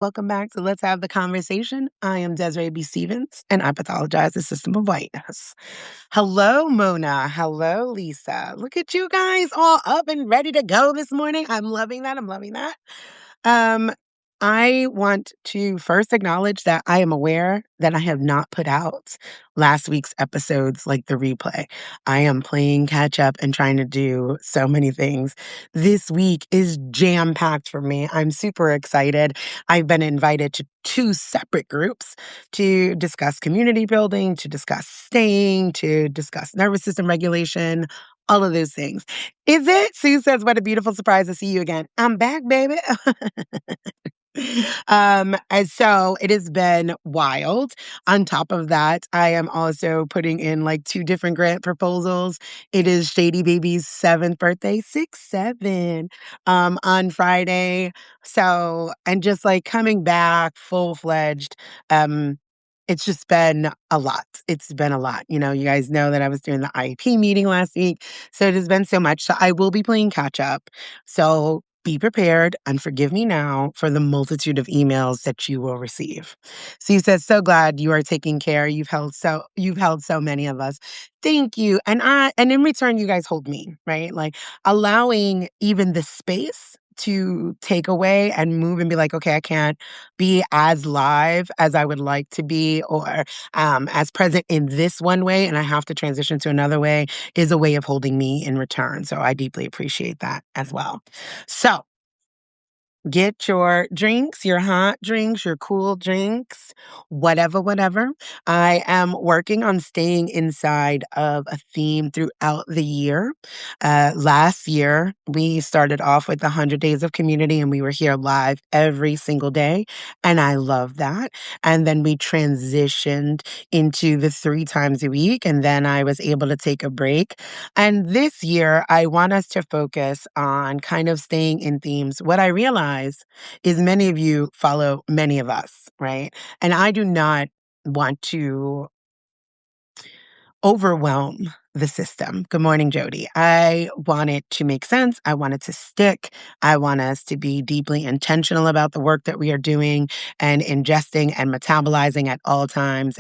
Welcome back to Let's Have the Conversation. I am Desiree B. Stevens, and I pathologize the system of whiteness. Hello, Mona. Hello, Lisa. Look at you guys all up and ready to go this morning. I'm loving that. I'm loving that. Um, I want to first acknowledge that I am aware that I have not put out last week's episodes like the replay. I am playing catch up and trying to do so many things. This week is jam packed for me. I'm super excited. I've been invited to two separate groups to discuss community building, to discuss staying, to discuss nervous system regulation, all of those things. Is it? Sue says, what a beautiful surprise to see you again. I'm back, baby. And so it has been wild. On top of that, I am also putting in like two different grant proposals. It is Shady Baby's 7th birthday, 6-7, on Friday. So, and just like coming back full-fledged, um, it's just been a lot. It's been a lot. You know, you guys know that I was doing the IEP meeting last week. So it has been so much. So I will be playing catch up. So be prepared and forgive me now for the multitude of emails that you will receive. So you said, so glad you are taking care. You've held so many of us. Thank you. And in return, you guys hold me, right? Like allowing even the space to take away and move and be like, okay, I can't be as live as I would like to be or as present in this one way, and I have to transition to another way is a way of holding me in return. So I deeply appreciate that as well. So get your drinks, your hot drinks, your cool drinks, whatever, whatever. I am working on staying inside of a theme throughout the year. Last year, we started off with the 100 Days of Community, and we were here live every single day. And I love that. And then we transitioned into the 3 times a week. And then I was able to take a break. And this year, I want us to focus on kind of staying in themes. What I realize is many of you follow many of us, right? And I do not want to overwhelm the system. Good morning, Jody. I want it to make sense. I want it to stick. I want us to be deeply intentional about the work that we are doing and ingesting and metabolizing at all times.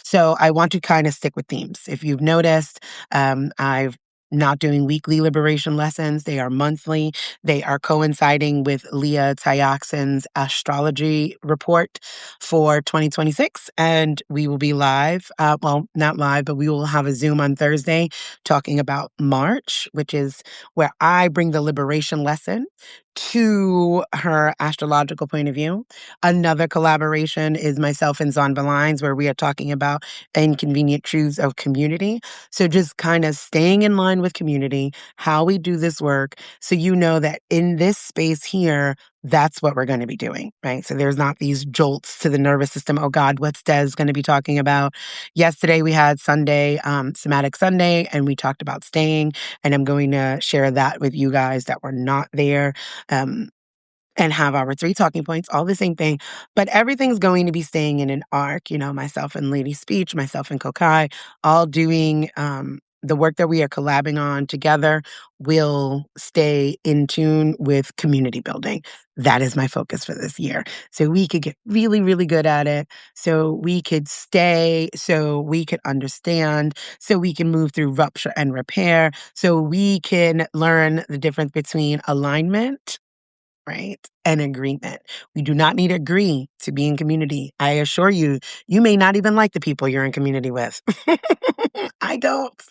So I want to kind of stick with themes. If you've noticed, I've not doing weekly liberation lessons. They are monthly. They are coinciding with Leah Tyoxon's astrology report for 2026. And we will be live. Well, not live, but we will have a Zoom on Thursday talking about March, which is where I bring the liberation lesson to her astrological point of view. Another collaboration is myself and Zonba Lines, where we are talking about inconvenient truths of community. So just kind of staying in line with community, how we do this work. So you know that in this space here, that's what we're going to be doing, right? So there's not these jolts to the nervous system. Oh God, what's Des going to be talking about? Yesterday we had Sunday, Somatic Sunday, and we talked about staying. And I'm going to share that with you guys that were not there. Um, and have our 3 talking points, all the same thing. But everything's going to be staying in an arc, you know, myself and Lady Speech, myself and Kokai, all doing the work that we are collabing on together will stay in tune with community building. That is my focus for this year. So we could get really, really good at it. So we could stay, so we could understand, so we can move through rupture and repair, so we can learn the difference between alignment, right, and agreement. We do not need to agree to be in community. I assure you, you may not even like the people you're in community with. I don't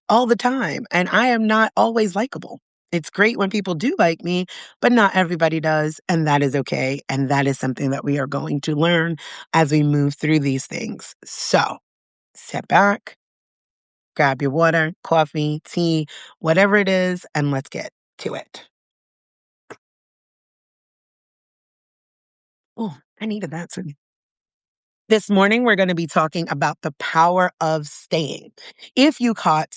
all the time, and I am not always likable. It's great when people do like me, but not everybody does, and that is okay. And that is something that we are going to learn as we move through these things. So sit back, grab your water, coffee, tea, whatever it is, and let's get to it. Oh, I needed that too. This morning, we're going to be talking about the power of staying. If you caught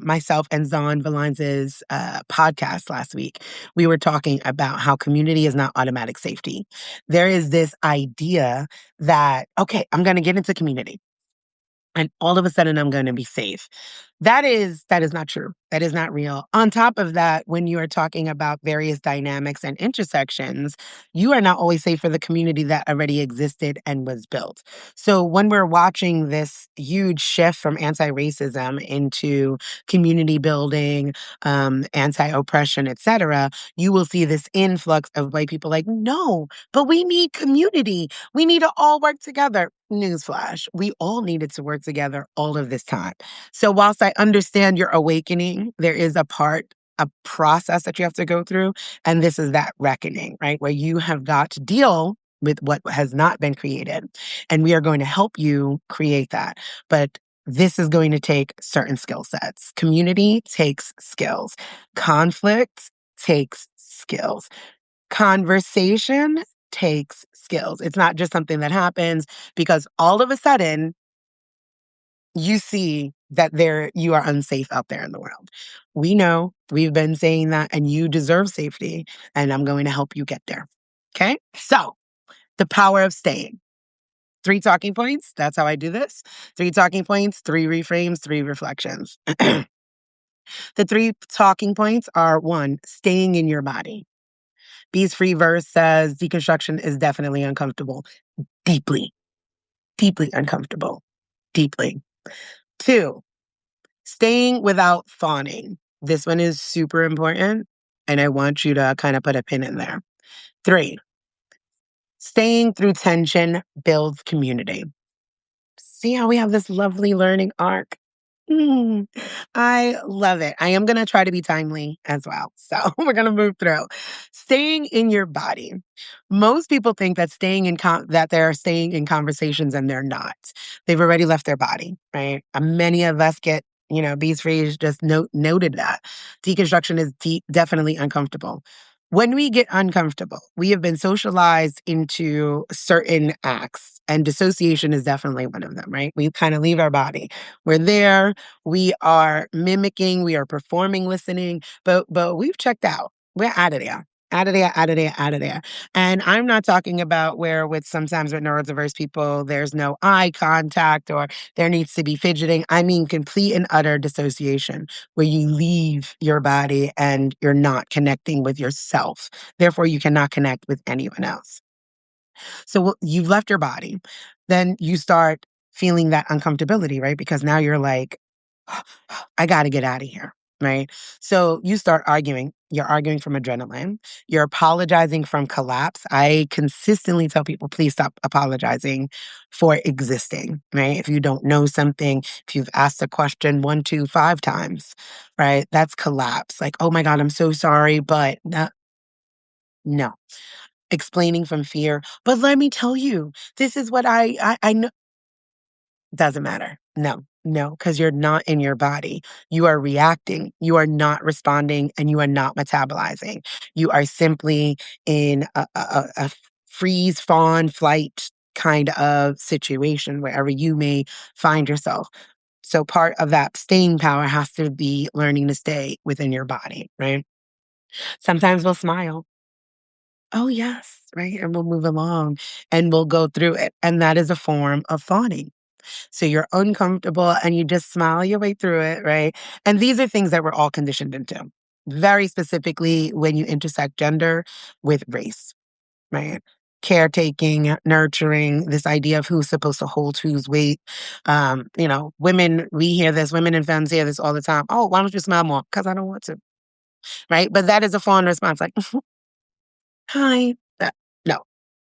myself and Zon Valines' podcast last week, we were talking about how community is not automatic safety. There is this idea that, okay, I'm going to get into community and all of a sudden I'm going to be safe. That is not true. That is not real. On top of that, when you are talking about various dynamics and intersections, you are not always safe for the community that already existed and was built. So when we're watching this huge shift from anti-racism into community building, anti-oppression, etc., you will see this influx of white people like, no, but we need community. We need to all work together. Newsflash, we all needed to work together all of this time. So whilst I understand your awakening, there is a process that you have to go through. And this is that reckoning, right? Where you have got to deal with what has not been created. And we are going to help you create that. But this is going to take certain skill sets. Community takes skills. Conflict takes skills. Conversation takes skills. It's not just something that happens because all of a sudden you see that you are unsafe out there in the world. We know, we've been saying that, and you deserve safety, and I'm going to help you get there. Okay? So, the power of staying. 3 talking points. That's how I do this. 3 talking points, 3 reframes, 3 reflections. The 3 talking points are 1, staying in your body. Be's free verse says deconstruction is definitely uncomfortable. Deeply, deeply uncomfortable. Deeply. 2, staying without fawning. This one is super important, and I want you to kind of put a pin in there. 3, staying through tension builds community. See how we have this lovely learning arc? Mm, I love it. I am going to try to be timely as well. So we're going to move through. Staying in your body. Most people think that that they're staying in conversations and they're not. They've already left their body, right? Many of us get, Bees Freeze just noted that deconstruction is definitely uncomfortable. When we get uncomfortable, we have been socialized into certain acts, and dissociation is definitely one of them, right? We kind of leave our body. We're there, we are mimicking, we are performing listening, but we've checked out. We're out of there. Out of there, out of there, out of there. And I'm not talking about where sometimes with neurodiverse people, there's no eye contact or there needs to be fidgeting. I mean complete and utter dissociation where you leave your body and you're not connecting with yourself. Therefore, you cannot connect with anyone else. So you've left your body. Then you start feeling that uncomfortability, right? Because now you're like, I got to get out of here, right? So you start arguing. You're arguing from adrenaline. You're apologizing from collapse. I consistently tell people, please stop apologizing for existing, right? If you don't know something, if you've asked a question 1, 2, 5 times, right? That's collapse. Like, oh my God, I'm so sorry, but no, no. Explaining from fear. But let me tell you, this is what I know. Doesn't matter. No, no, because you're not in your body. You are reacting. You are not responding and you are not metabolizing. You are simply in a freeze, fawn, flight kind of situation wherever you may find yourself. So part of that staying power has to be learning to stay within your body, right? Sometimes we'll smile. Oh, yes, right? And we'll move along and we'll go through it. And that is a form of fawning. So you're uncomfortable and you just smile your way through it, right? And these are things that we're all conditioned into, very specifically when you intersect gender with race, right? Caretaking, nurturing, this idea of who's supposed to hold whose weight. Women, we hear this, women and femmes hear this all the time. Oh, why don't you smile more? Because I don't want to, right? But that is a foreign response, like, hi. No,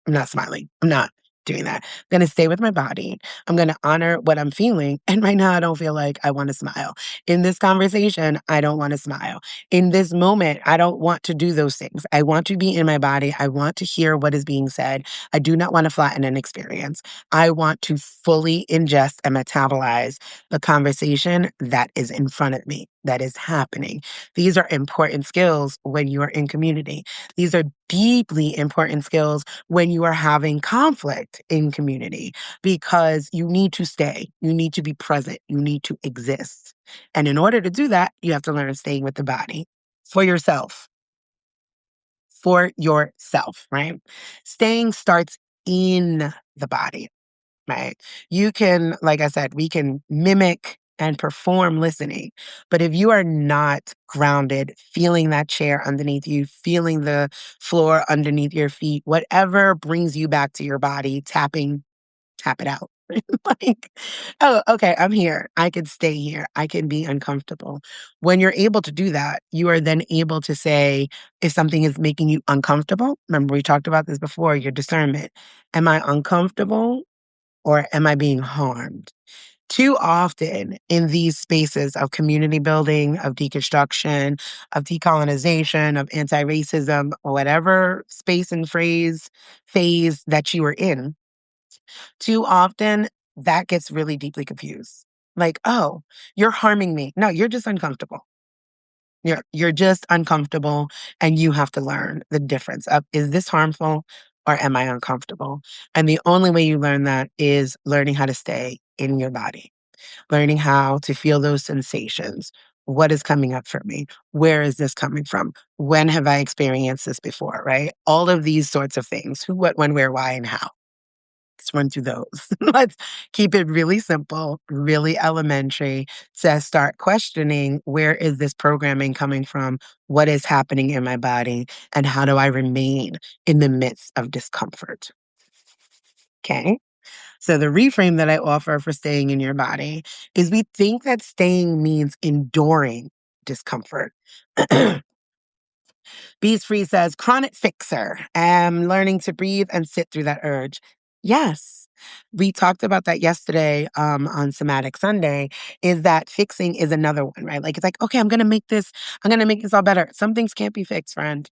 I'm not smiling. I'm not doing that. I'm going to stay with my body. I'm going to honor what I'm feeling. And right now, I don't feel like I want to smile. In this conversation, I don't want to smile. In this moment, I don't want to do those things. I want to be in my body. I want to hear what is being said. I do not want to flatten an experience. I want to fully ingest and metabolize the conversation that is in front of me, that is happening. These are important skills when you are in community. These are deeply important skills when you are having conflict in community because you need to stay, you need to be present, you need to exist. And in order to do that, you have to learn staying with the body for yourself, right? Staying starts in the body, right? You can, like I said, we can mimic and perform listening. But if you are not grounded, feeling that chair underneath you, feeling the floor underneath your feet, whatever brings you back to your body, tap it out. Like, oh, okay, I'm here. I can stay here. I can be uncomfortable. When you're able to do that, you are then able to say, if something is making you uncomfortable, remember we talked about this before, your discernment. Am I uncomfortable or am I being harmed? Too often in these spaces of community building, of deconstruction, of decolonization, of anti racism, or whatever space and phase that you are in, too often that gets really deeply confused. Like, oh, you're harming me. No, you're just uncomfortable. You're just uncomfortable and you have to learn the difference of is this harmful or am I uncomfortable? And the only way you learn that is learning how to stay in your body, learning how to feel those sensations. What is coming up for me? Where is this coming from? When have I experienced this before, right? All of these sorts of things. Who, what, when, where, why, and how. Let's run through those. Let's keep it really simple, really elementary to start questioning where is this programming coming from? What is happening in my body? And how do I remain in the midst of discomfort? Okay. So, the reframe that I offer for staying in your body is we think that staying means enduring discomfort. Bees Free says, chronic fixer. Am learning to breathe and sit through that urge. Yes. We talked about that yesterday on Somatic Sunday, is that fixing is another one, right? Like, it's like, okay, I'm going to make this all better. Some things can't be fixed, friend.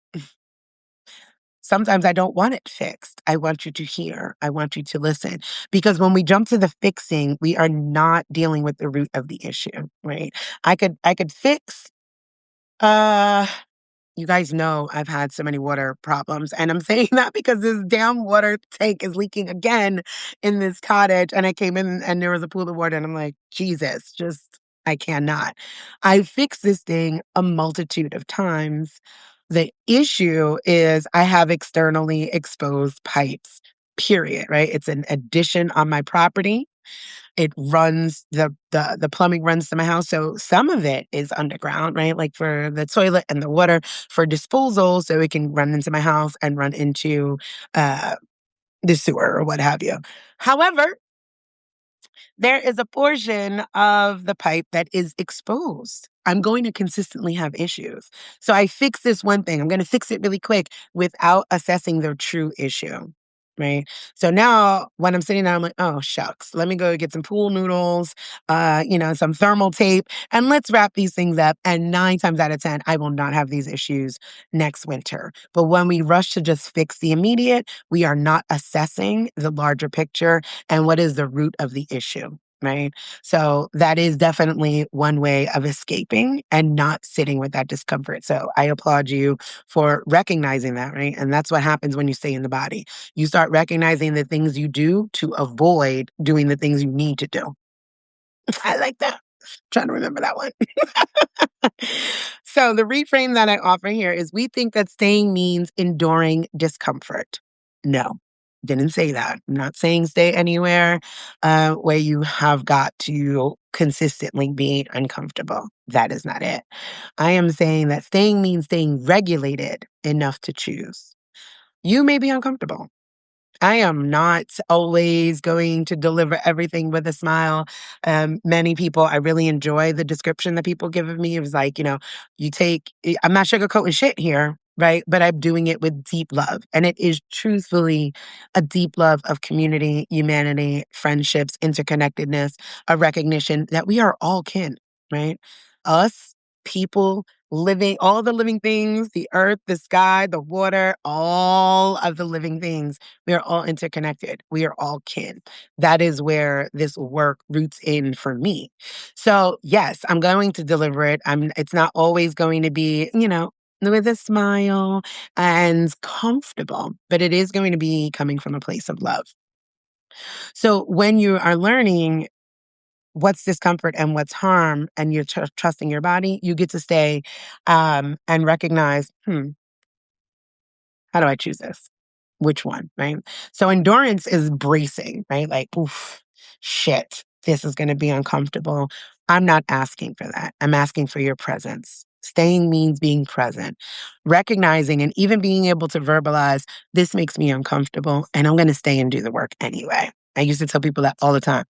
Sometimes I don't want it fixed. I want you to hear. I want you to listen. Because when we jump to the fixing, we are not dealing with the root of the issue, right? I could fix uh you guys know I've had so many water problems, and I'm saying that because this damn water tank is leaking again in this cottage, and I came in and there was a pool of water, and I'm like, Jesus, just I cannot. I fixed this thing a multitude of times. The issue is I have externally exposed pipes, period, right? It's an addition on my property. It runs the plumbing runs to my house, so some of it is underground, right? Like for the toilet and the water for disposal, so it can run into my house and run into uh, the sewer or what have you. However, there is a portion of the pipe that is exposed. I'm going to consistently have issues. So I fix this one thing. I'm going to fix it really quick without assessing the true issue. Right. So now when I'm sitting there, I'm like, oh, shucks, let me go get some pool noodles, some thermal tape, and let's wrap these things up. And 9 times out of 10, I will not have these issues next winter. But when we rush to just fix the immediate, we are not assessing the larger picture and what is the root of the issue, right? So that is definitely one way of escaping and not sitting with that discomfort. So I applaud you for recognizing that, right? And that's what happens when you stay in the body. You start recognizing the things you do to avoid doing the things you need to do. I like that. Trying to remember that one. So the reframe that I offer here is we think that staying means enduring discomfort. No, didn't say that. I'm not saying stay anywhere where you have got to consistently be uncomfortable. That is not it. I am saying that staying means staying regulated enough to choose. You may be uncomfortable. I am not always going to deliver everything with a smile. Many people, I really enjoy the description that people give of me. It was like, I'm not sugarcoating shit here, right? But I'm doing it with deep love. And it is truthfully a deep love of community, humanity, friendships, interconnectedness, a recognition that we are all kin, right? Us, people, living, all the living things, the earth, the sky, the water, all of the living things, we are all interconnected. We are all kin. That is where this work roots in for me. So, yes, I'm going to deliver it. It's not always going to be, with a smile and comfortable, but it is going to be coming from a place of love. So, when you are learning what's discomfort and what's harm, and you're trusting your body, you get to stay and recognize, how do I choose this? Which one, right? So endurance is bracing, right? Like, oof, shit. this is going to be uncomfortable. I'm not asking for that. I'm asking for your presence. Staying means being present, recognizing and even being able to verbalize, this makes me uncomfortable, and I'm going to stay and do the work anyway. I used to tell people that all the time.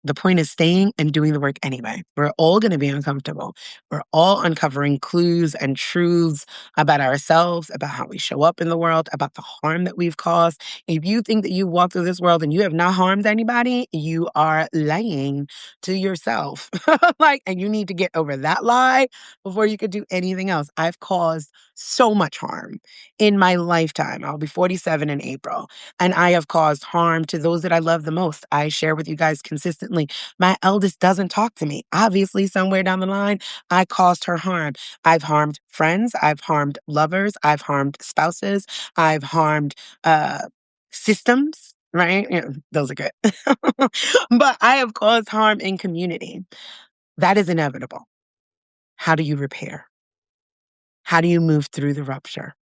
The point is staying and doing the work anyway. We're all going to be uncomfortable. We're all uncovering clues and truths about ourselves, about how we show up in the world, about the harm that we've caused. If you think that you walk through this world and you have not harmed anybody, you are lying to yourself. And you need to get over that lie before you could do anything else. I've caused so much harm in my lifetime. I'll be 47 in April. And I have caused harm to those that I love the most. I share with you guys consistently. My eldest doesn't talk to me. Obviously, somewhere down the line, I caused her harm. I've harmed friends. I've harmed lovers. I've harmed spouses. I've harmed uh, systems, right? Yeah, those are good. But I have caused harm in community. That is inevitable. How do you repair? How do you move through the rupture?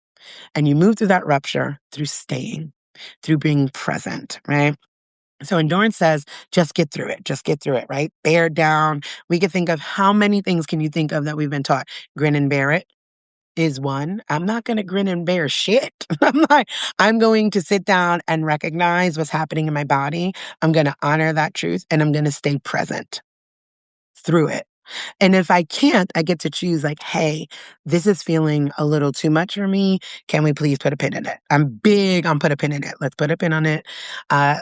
And you move through that rupture through staying, through being present, right? So endurance says, just get through it. Just get through it, right? Bear down. We could think of how many things can you think of that we've been taught? Grin and bear it is one. I'm not going to grin and bear shit. I'm going to sit down and recognize what's happening in my body. I'm going to honor that truth and I'm going to stay present through it. And if I can't, I get to choose like, hey, this is feeling a little too much for me. Can we please put a pin in it? I'm big on put a pin in it. Let's put a pin on it.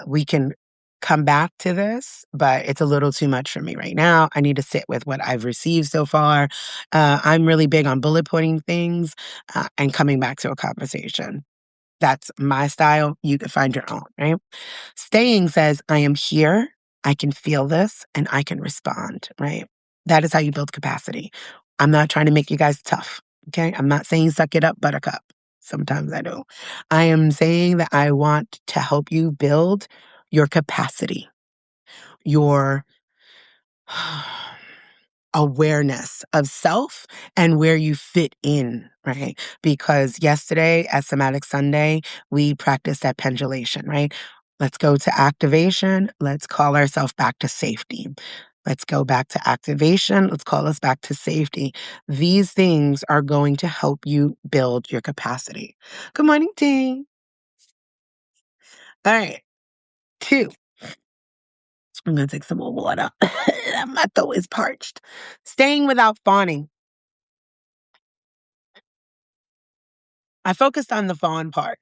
We can come back to this, but it's a little too much for me right now. I need to sit with what I've received so far. I'm really big on bullet pointing things and coming back to a conversation. That's my style. You can find your own, right? Staying says, I am here, I can feel this, and I can respond, right? That is how you build capacity. I'm not trying to make you guys tough, okay? I'm not saying suck it up, buttercup. Sometimes I do. I am saying that I want to help you build your capacity, your awareness of self and where you fit in, right? Because yesterday at Somatic Sunday, we practiced that pendulation, right? Let's go to activation. Let's call ourselves back to safety. Let's go back to activation. Let's call us back to safety. These things are going to help you build your capacity. Good morning, team. All right. Two, I'm going to take some more water. My throat is parched. Staying without fawning. I focused on the fawn part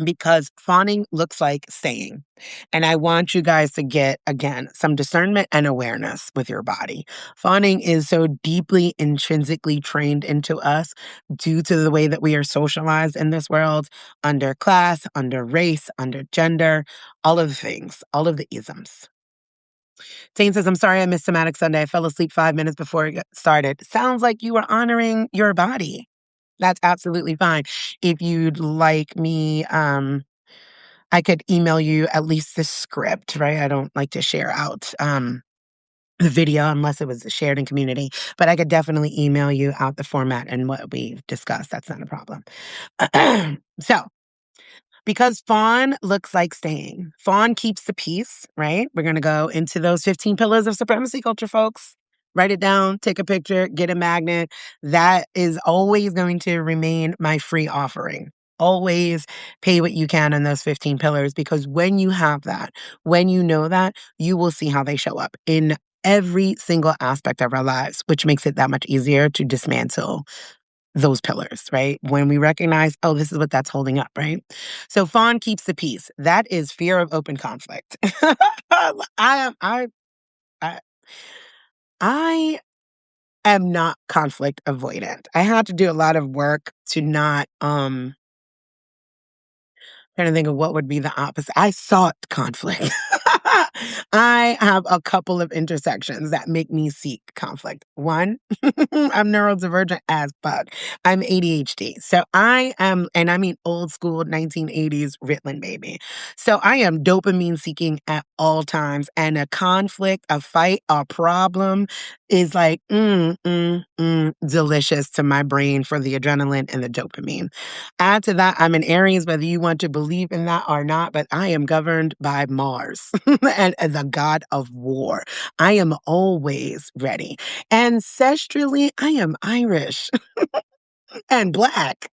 because fawning looks like staying. And I want you guys to get, again, some discernment and awareness with your body. Fawning is so deeply intrinsically trained into us due to the way that we are socialized in this world, under class, under race, under gender, all of the things, all of the isms. Tane says, I'm sorry I missed Somatic Sunday. I fell asleep 5 minutes before it got started. Sounds like you were honoring your body. That's absolutely fine. If you'd like me, I could email you at least the script, right? I don't like to share out the video unless it was shared in community, but I could definitely email you out the format and what we've discussed. That's not a problem. So, because fawn looks like staying. Fawn keeps the peace, right? We're going to go into those 15 pillars of supremacy culture, folks. Write it down, take a picture, get a magnet. That is always going to remain my free offering. Always pay what you can on those 15 pillars because when you have that, when you know that, you will see how they show up in every single aspect of our lives, which makes it that much easier to dismantle those pillars, right? When we recognize, oh, this is what that's holding up, right? So fawn keeps the peace. That is fear of open conflict. I I am not conflict avoidant. I had to do a lot of work to not trying to think of what would be the opposite. I sought conflict. I have a couple of intersections that make me seek conflict. One, I'm neurodivergent as fuck. I'm ADHD. So I am, and I mean old school 1980s Ritalin baby. So I am dopamine seeking at all times. And a conflict, a fight, a problem is like, delicious to my brain for the adrenaline and the dopamine. Add to that, I'm an Aries, whether you want to believe in that or not, but I am governed by Mars and the god of war. I am always ready. Ancestrally, I am Irish and Black.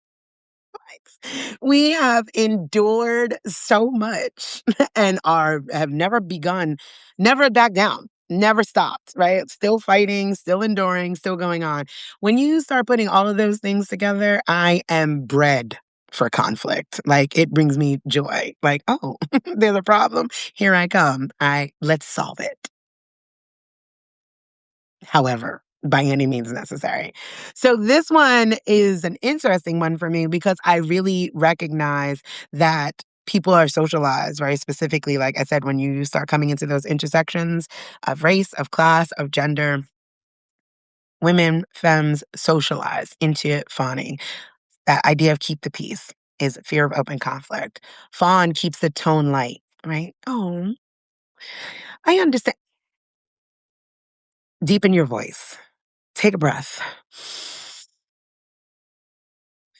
We have endured so much and are have never begun, never back down, never stopped, right? Still fighting, still enduring, still going on. When you start putting all of those things together, I am bred for conflict. Like it brings me joy. Like, oh, there's a problem. Here I come. Let's solve it. However, by any means necessary. So this one is an interesting one for me because I really recognize that people are socialized, right? Specifically, like I said, when you start coming into those intersections of race, of class, of gender, women, femmes socialize into fawning. That idea of keep the peace is fear of open conflict. Fawn keeps the tone light, right? Oh, I understand. Deepen your voice. Take a breath.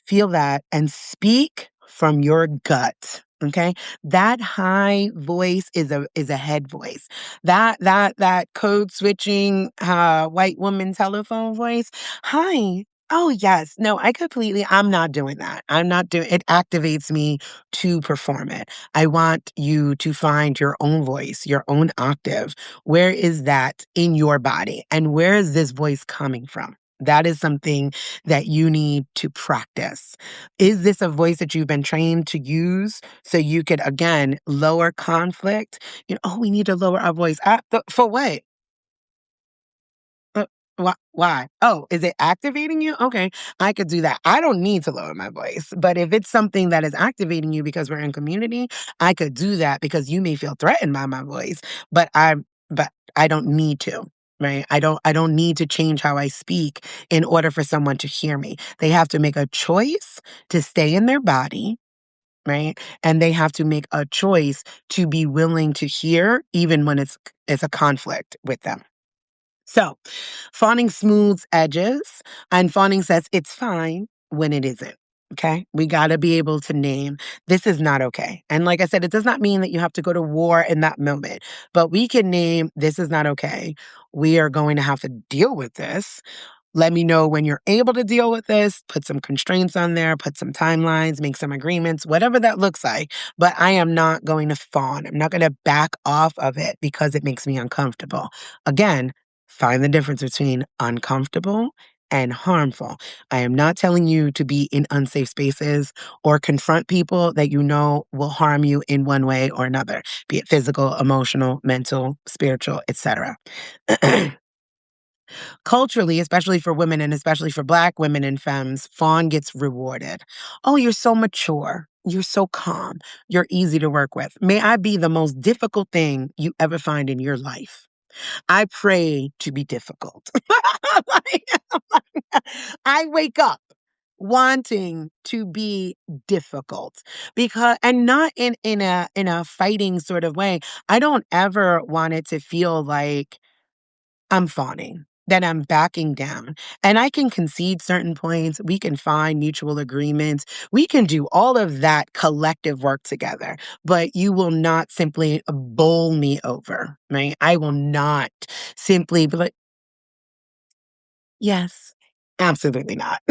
Feel that and speak from your gut. Okay. That high voice is a head voice. That code switching white woman telephone voice. Hi. Oh yes. No, I'm not doing that. I'm not doing it activates me to perform it. I want you to find your own voice, your own octave. Where is that in your body? And where is this voice coming from? That is something that you need to practice. Is this a voice that you've been trained to use so you could, again, lower conflict? Oh, we need to lower our voice. For what? Uh, why? Oh, is it activating you? Okay, I could do that. I don't need to lower my voice. But if it's something that is activating you because we're in community, I could do that because you may feel threatened by my voice, but I don't need to. Right? I don't need to change how I speak in order for someone to hear me. They have to make a choice to stay in their body, right? And they have to make a choice to be willing to hear even when it's a conflict with them. So, fawning smooths edges, and fawning says it's fine when it isn't. Okay. We got to be able to name this is not okay. And like I said, it does not mean that you have to go to war in that moment, but we can name this is not okay. We are going to have to deal with this. Let me know when you're able to deal with this, put some constraints on there, put some timelines, make some agreements, whatever that looks like. But I am not going to fawn. I'm not going to back off of it because it makes me uncomfortable. Again, find the difference between uncomfortable and harmful. I am not telling you to be in unsafe spaces or confront people that you know will harm you in one way or another, be it physical, emotional, mental, spiritual, etc. Culturally, especially for women and especially for Black women and femmes, fawn gets rewarded. Oh, you're so mature. You're so calm. You're easy to work with. May I be the most difficult thing you ever find in your life. I pray to be difficult. Like, I wake up wanting to be difficult because and not in a fighting sort of way. I don't ever want it to feel like I'm fawning, that I'm backing down. And I can concede certain points. We can find mutual agreements. We can do all of that collective work together, but you will not simply bowl me over, right? I will not simply be like, yes, absolutely not.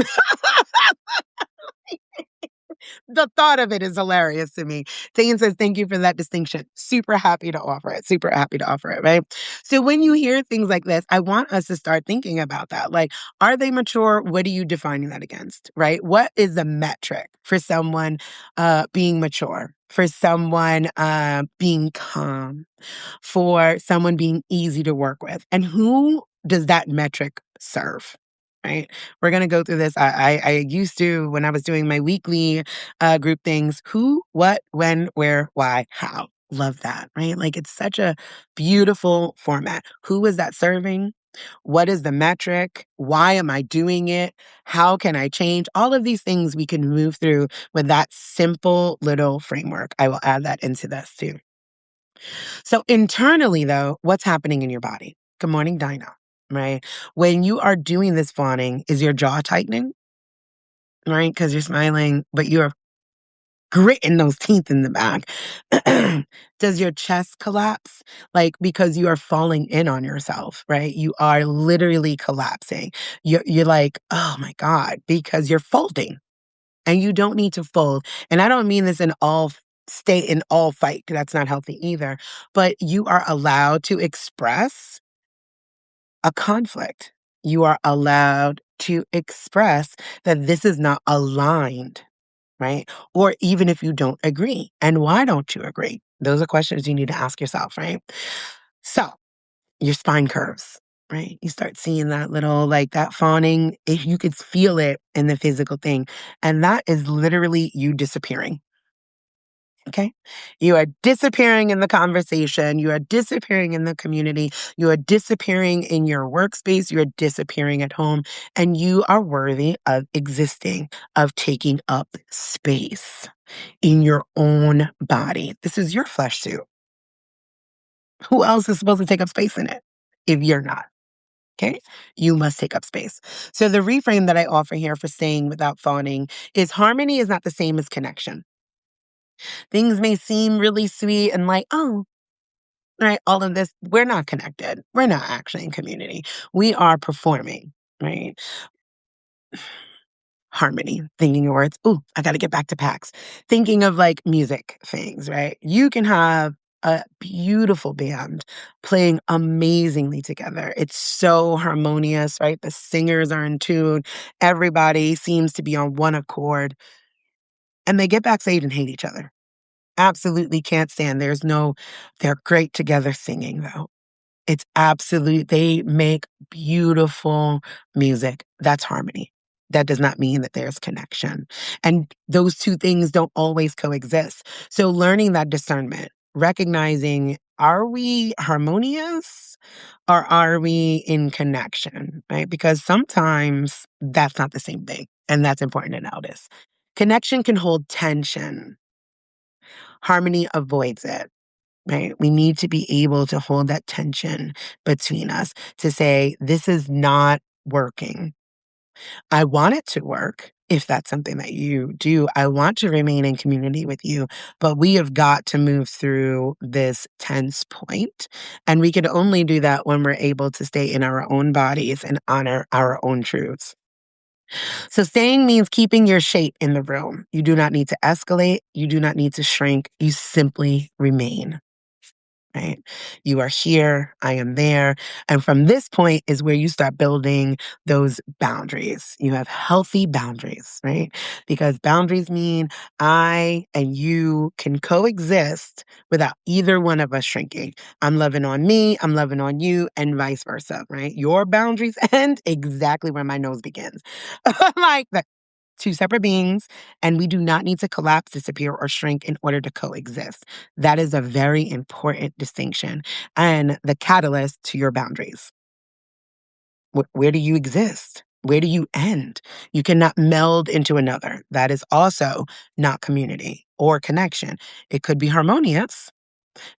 The thought of it is hilarious to me. Dane says, thank you for that distinction. Super happy to offer it. Super happy to offer it, right? So when you hear things like this, I want us to start thinking about that. Like, are they mature? What are you defining that against, right? What is the metric for someone being mature? For someone being calm? For someone being easy to work with? And who does that metric serve? Right. We're going to go through this. I used to, when I was doing my weekly group things, who, what, when, where, why, how. Love that. Right. Like it's such a beautiful format. Who is that serving? What is the metric? Why am I doing it? How can I change? All of these things we can move through with that simple little framework. I will add that into this too. So internally, though, what's happening in your body? Good morning, Dinah. right? When you are doing this fawning, is your jaw tightening, right? Because you're smiling, but you're gritting those teeth in the back. Does your chest collapse? Like, because you are falling in on yourself, right? You are literally collapsing. You're like, oh my God, because you're folding and you don't need to fold. And I don't mean this in all state in all fight, 'cause that's not healthy either. But you are allowed to express a conflict. You are allowed to express that this is not aligned, right? Or even if you don't agree. And why don't you agree? Those are questions you need to ask yourself, right? So your spine curves, right? You start seeing that little, like that fawning, if you could feel it in the physical thing. And that is literally you disappearing. Okay. You are disappearing in the conversation. You are disappearing in the community. You are disappearing in your workspace. You are disappearing at home. And you are worthy of existing, of taking up space in your own body. This is your flesh suit. Who else is supposed to take up space in it if you're not? Okay. You must take up space. So the reframe that I offer here for staying without fawning is harmony is not the same as connection. Things may seem really sweet and like, oh, right, all of this, we're not connected. We're not actually in community. We are performing, right? Harmony, thinking of words. Ooh, I got to get back to PAX. Thinking of like music things, right? You can have a beautiful band playing amazingly together. It's so harmonious, right? The singers are in tune. Everybody seems to be on one accord. And they get backstage and hate each other. Absolutely can't stand. They're great together singing though. It's they make beautiful music. That's harmony. That does not mean that there's connection. And those two things don't always coexist. So learning that discernment, recognizing, are we harmonious or are we in connection, right? Because sometimes that's not the same thing. And that's important to notice. Connection can hold tension. Harmony avoids it. Right? We need to be able to hold that tension between us to say, this is not working. I want it to work if that's something that you do. I want to remain in community with you, but we have got to move through this tense point. And we can only do that when we're able to stay in our own bodies and honor our own truths. So staying means keeping your shape in the room. You do not need to escalate. You do not need to shrink. You simply remain. Right? You are here, I am there. And from this point is where you start building those boundaries. You have healthy boundaries, right? Because boundaries mean I and you can coexist without either one of us shrinking. I'm loving on me, I'm loving on you, and vice versa, right? Your boundaries end exactly where my nose begins. Like that. Two separate beings, and we do not need to collapse, disappear, or shrink in order to coexist. That is a very important distinction and the catalyst to your boundaries. Where do you exist? Where do you end? You cannot meld into another. That is also not community or connection. It could be harmonious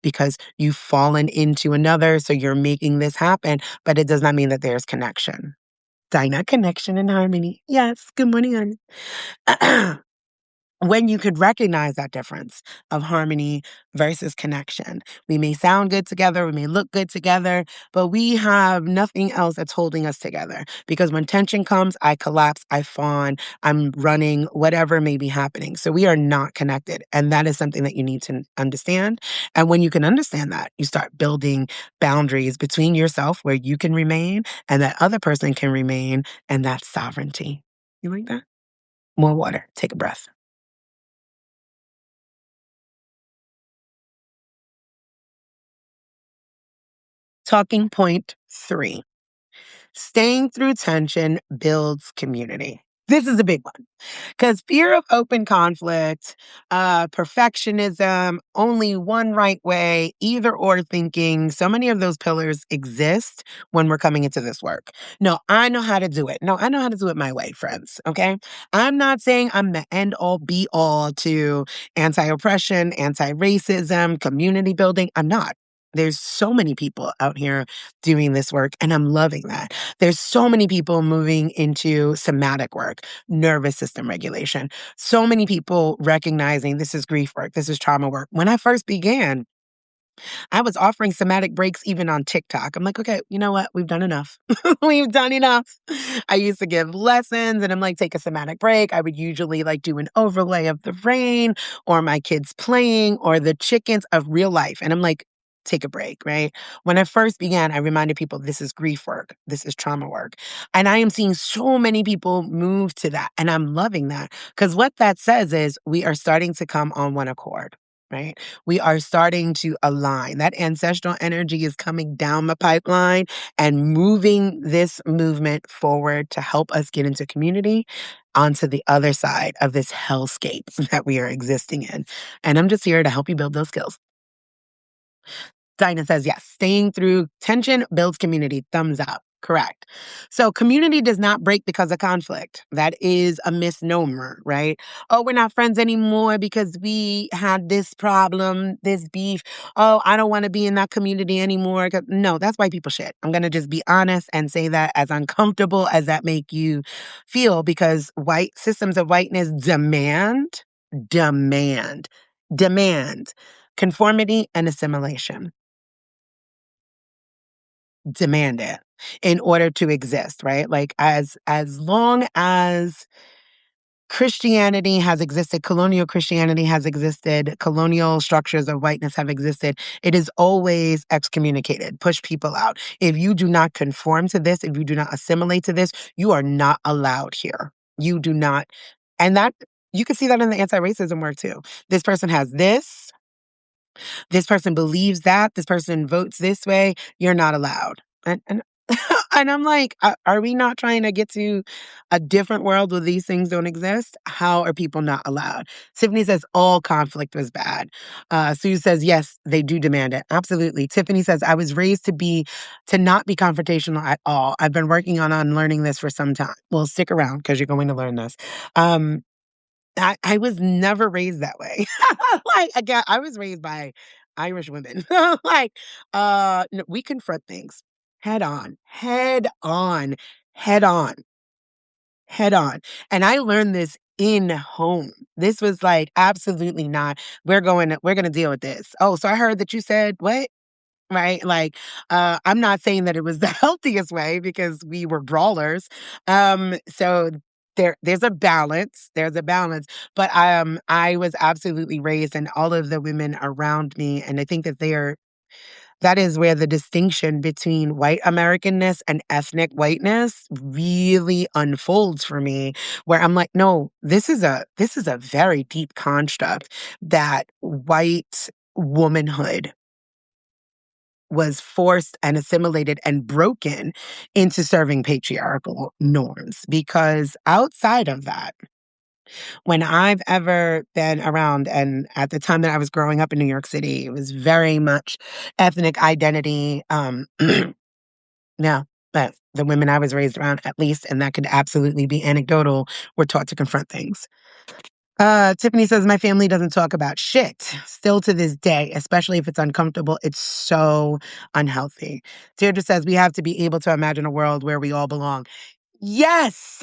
because you've fallen into another, so you're making this happen, but it does not mean that there's connection. Dinah, connection and harmony. Yes. Good morning, honey. When you could recognize that difference of harmony versus connection. We may sound good together, we may look good together, but we have nothing else that's holding us together. Because when tension comes, I collapse, I fawn, I'm running, whatever may be happening. So we are not connected. And that is something that you need to understand. And when you can understand that, you start building boundaries between yourself where you can remain and that other person can remain, and that's sovereignty. You like that? More water. Take a breath. Talking point 3. Staying through tension builds community. This is a big one because fear of open conflict, perfectionism, only one right way, either or thinking, so many of those pillars exist when we're coming into this work. No, I know how to do it. No, I know how to do it my way, friends. Okay. I'm not saying I'm the end all be all to anti oppression, anti racism, community building. I'm not. There's so many people out here doing this work, and I'm loving that. There's so many people moving into somatic work, nervous system regulation. So many people recognizing this is grief work, this is trauma work. When I first began, I was offering somatic breaks even on TikTok. I'm like, okay, you know what? We've done enough. We've done enough. I used to give lessons and I'm like, take a somatic break. I would usually like do an overlay of the rain or my kids playing or the chickens of real life. And I'm like, take a break, right? When I first began, I reminded people this is grief work, this is trauma work. And I am seeing so many people move to that. And I'm loving that because what that says is we are starting to come on one accord, right? We are starting to align. That ancestral energy is coming down the pipeline and moving this movement forward to help us get into community onto the other side of this hellscape that we are existing in. And I'm just here to help you build those skills. Dinah says, yes, staying through tension builds community. Thumbs up. Correct. So community does not break because of conflict. That is a misnomer, right? Oh, we're not friends anymore because we had this problem, this beef. Oh, I don't want to be in that community anymore. No, that's white people shit. I'm going to just be honest and say that as uncomfortable as that make you feel because white systems of whiteness demand, demand conformity and assimilation. Demand it in order to exist, right? Like as long as Christianity has existed, colonial Christianity has existed, colonial structures of whiteness have existed, it is always excommunicated, push people out. If you do not conform to this, if you do not assimilate to this, you are not allowed here. You do not. And that you can see that in the anti-racism work too. This person has this person believes that, this person votes this way, you're not allowed. And and I'm like, are we not trying to get to a different world where these things don't exist? How are people not allowed? Tiffany says all conflict was bad. Sue says, yes, they do demand it. Absolutely. Tiffany says, I was raised to not be confrontational at all. I've been working on unlearning this for some time. Well, stick around because you're going to learn this. I was never raised that way. Like, again, I was raised by Irish women. Like, no, we confront things head on, head on, head on, head on. And I learned this in home. This was like, absolutely not. We're going to deal with this. Oh, so I heard that you said what? Right? Like, I'm not saying that it was the healthiest way because we were brawlers. So there's a balance. There's a balance. But I was absolutely raised and all of the women around me, and I think that is where the distinction between white Americanness and ethnic whiteness really unfolds for me, where I'm like, no, this is a very deep construct that white womanhood was forced and assimilated and broken into serving patriarchal norms. Because outside of that, when I've ever been around, and at the time that I was growing up in New York City, it was very much ethnic identity. Yeah, but the women I was raised around, at least, and that could absolutely be anecdotal, were taught to confront things. Tiffany says, my family doesn't talk about shit. Still to this day, especially if it's uncomfortable, it's so unhealthy. Deirdre says, we have to be able to imagine a world where we all belong. Yes!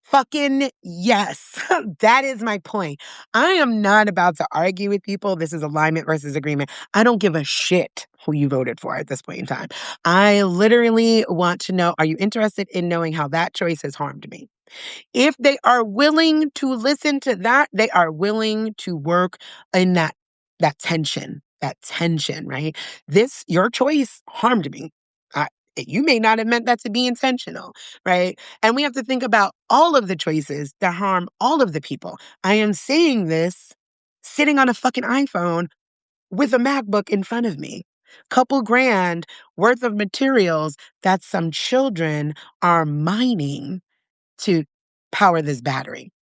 Fucking yes. That is my point. I am not about to argue with people. This is alignment versus agreement. I don't give a shit who you voted for at this point in time. I literally want to know, are you interested in knowing how that choice has harmed me? If they are willing to listen to that, they are willing to work in that tension, right? Your choice harmed me. I, you may not have meant that to be intentional, right? And we have to think about all of the choices that harm all of the people. I am saying this sitting on a fucking iPhone with a MacBook in front of me. Couple grand worth of materials that some children are mining to power this battery.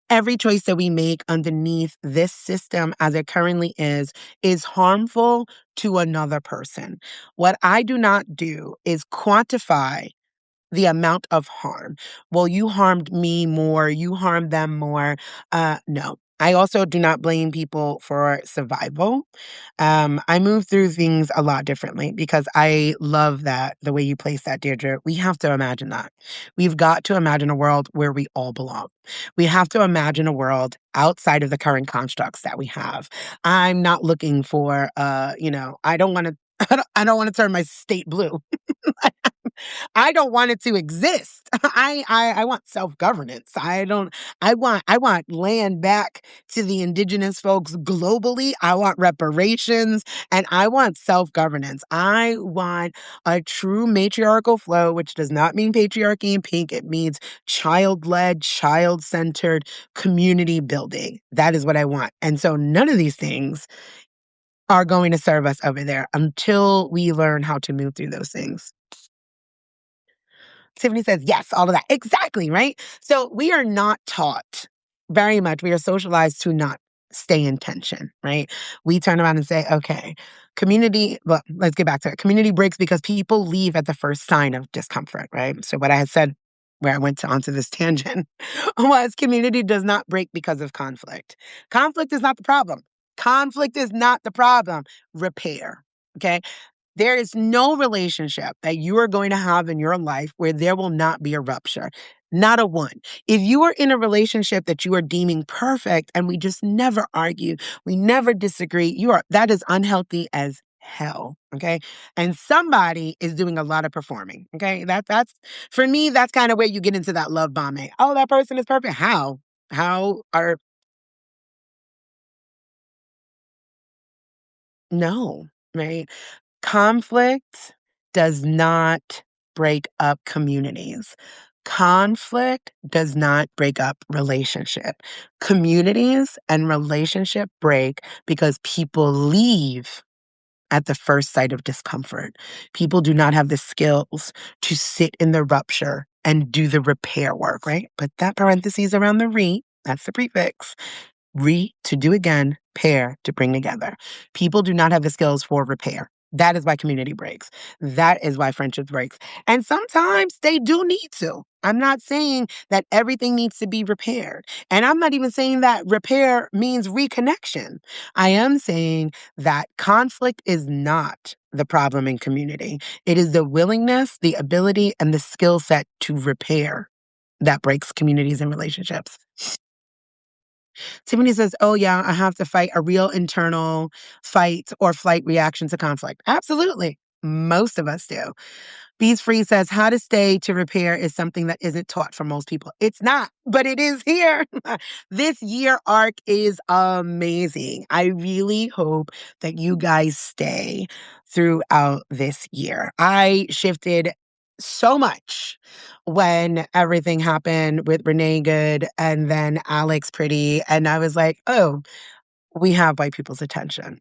Every choice that we make underneath this system as it currently is harmful to another person. What I do not do is quantify the amount of harm. Well, you harmed me more, you harmed them more. No. I also do not blame people for survival. I move through things a lot differently because I love that the way you place that, Deirdre. We have to imagine that. We've got to imagine a world where we all belong. We have to imagine a world outside of the current constructs that we have. I'm not looking for, I don't want to. I don't want to turn my state blue. I don't want it to exist. I want self-governance. I want land back to the indigenous folks globally. I want reparations and I want self-governance. I want a true matriarchal flow, which does not mean patriarchy in pink. It means child-led, child-centered community building. That is what I want. And so none of these things are going to serve us over there until we learn how to move through those things. Tiffany says, yes, all of that. Exactly, right? So we are not taught very much. We are socialized to not stay in tension, right? We turn around and say, okay, community, well, let's get back to it. Community breaks because people leave at the first sign of discomfort, right? So what I had said where I went onto this tangent was community does not break because of conflict. Conflict is not the problem. Conflict is not the problem. Repair. Okay. There is no relationship that you are going to have in your life where there will not be a rupture. Not a one. If you are in a relationship that you are deeming perfect and we just never argue, we never disagree, that is unhealthy as hell. Okay. And somebody is doing a lot of performing. Okay. That's for me, that's kind of where you get into that love bombing. Oh, that person is perfect. How? How are no, right? Conflict does not break up communities. Conflict does not break up relationship. Communities and relationship break because people leave at the first sight of discomfort. People do not have the skills to sit in the rupture and do the repair work, right? Put that parentheses around the that's the prefix. To do again, pair to bring together. People do not have the skills for repair. That is why community breaks. That is why friendship breaks. And sometimes they do need to. I'm not saying that everything needs to be repaired. And I'm not even saying that repair means reconnection. I am saying that conflict is not the problem in community. It is the willingness, the ability, and the skill set to repair that breaks communities and relationships. Tiffany says, oh, yeah, I have to fight a real internal fight or flight reaction to conflict. Absolutely. Most of us do. Bees Free says, how to stay to repair is something that isn't taught for most people. It's not, but it is here. This year arc is amazing. I really hope that you guys stay throughout this year. I shifted so much when everything happened with Renee Good and then Alex Pretty. And I was like, oh, we have white people's attention.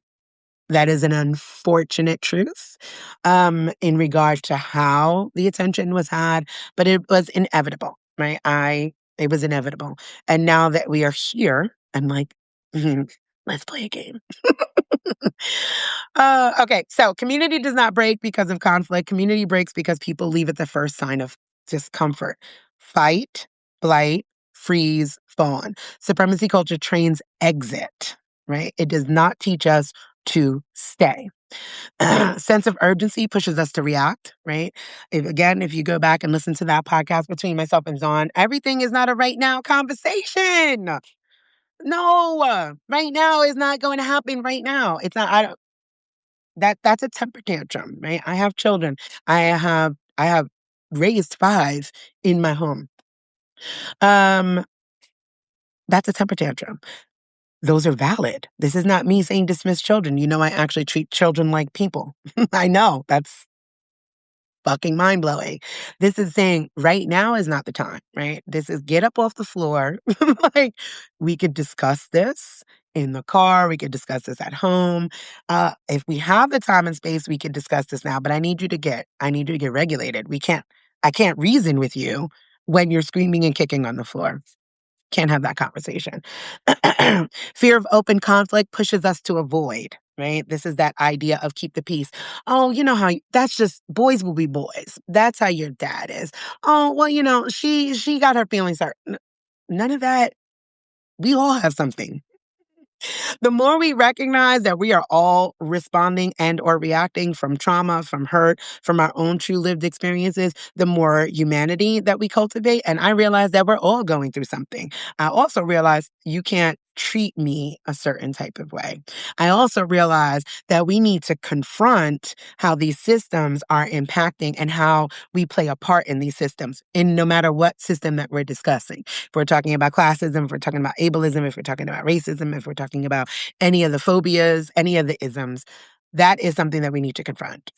That is an unfortunate truth in regards to how the attention was had, but it was inevitable, right? It was inevitable. And now that we are here, I'm like, let's play a game. Okay, so community does not break because of conflict. Community breaks because people leave at the first sign of discomfort. Fight, blight, freeze, fawn. Supremacy culture trains exit, right? It does not teach us to stay. Sense of urgency pushes us to react, right? If you go back and listen to that podcast between myself and Zon, everything is not a right now conversation. No, right now is not going to happen right now. It's not. I don't. That's a temper tantrum, right? I have children. I have raised five in my home. Um, that's a temper tantrum. Those are valid. This is not me saying dismiss children. You know, I actually treat children like people. I know that's fucking mind blowing. This is saying right now is not the time, right? This is get up off the floor. Like we could discuss this in the car. We could discuss this at home. If we have the time and space, we could discuss this now. But I need you to get regulated. I can't reason with you when you're screaming and kicking on the floor. Can't have that conversation. Fear of open conflict pushes us to avoid, right? This is that idea of keep the peace. Oh, you know how that's just boys will be boys. That's how your dad is. Oh, well, she got her feelings hurt. None of that. We all have something. The more we recognize that we are all responding and or reacting from trauma, from hurt, from our own true lived experiences, the more humanity that we cultivate. And I realize that we're all going through something. I also realize you can't treat me a certain type of way. I also realize that we need to confront how these systems are impacting and how we play a part in these systems, in no matter what system that we're discussing. If we're talking about classism, if we're talking about ableism, if we're talking about racism, if we're talking about any of the phobias, any of the isms, that is something that we need to confront.